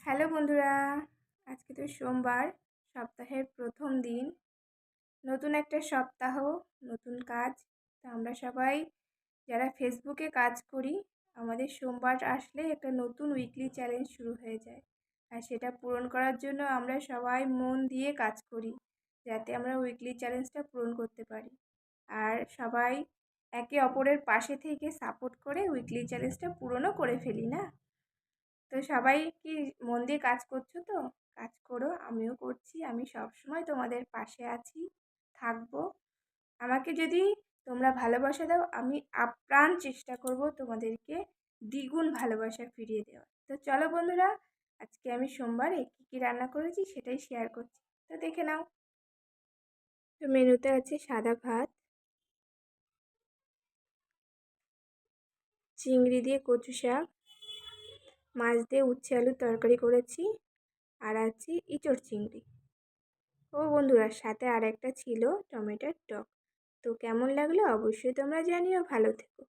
Hello বন্ধুরা, আজকে তো সোমবার, সপ্তাহের প্রথম দিন। নতুন একটা সপ্তাহ, নতুন কাজ। তো আমরা সবাই যারা ফেসবুকে কাজ করি, আমাদের সোমবার আসলে একটা নতুন উইকলি চ্যালেঞ্জ শুরু হয়ে যায়। আর সেটা পূরণ করার জন্য আমরা সবাই মন দিয়ে কাজ করি, যাতে আমরা উইকলি চ্যালেঞ্জটা পূরণ করতে পারি। আর সবাই একে অপরের পাশে থেকে সাপোর্ট করে উইকলি চ্যালেঞ্জটা পূরণও করে ফেলি না? তো সবাই কি মন দিয়ে কাজ করছো তো? কাজ করো, আমিও করছি। আমি সবসময় তোমাদের পাশে আছি, থাকবো। আমাকে যদি তোমরা ভালোবাসা দাও, আমি আপ্রাণ চেষ্টা করব তোমাদেরকে দ্বিগুণ ভালোবাসা ফিরিয়ে দেওয়ার। তো চলো বন্ধুরা, আজকে আমি সোমবারে কী কী রান্না করেছি সেটাই শেয়ার করছি। তো দেখে নাও। তো মেনুতে আছে সাদা ভাত, চিংড়ি দিয়ে কচু শাক, মাছ দিয়ে উচ্ছে আলুর তরকারি করেছি, আর আছে ইঁচড় চিংড়ি। ও বন্ধুরা, সাথে আর একটা ছিল টমেটোর টক। তো কেমন লাগলো অবশ্যই তোমরা জানিও। ভালো থেকো।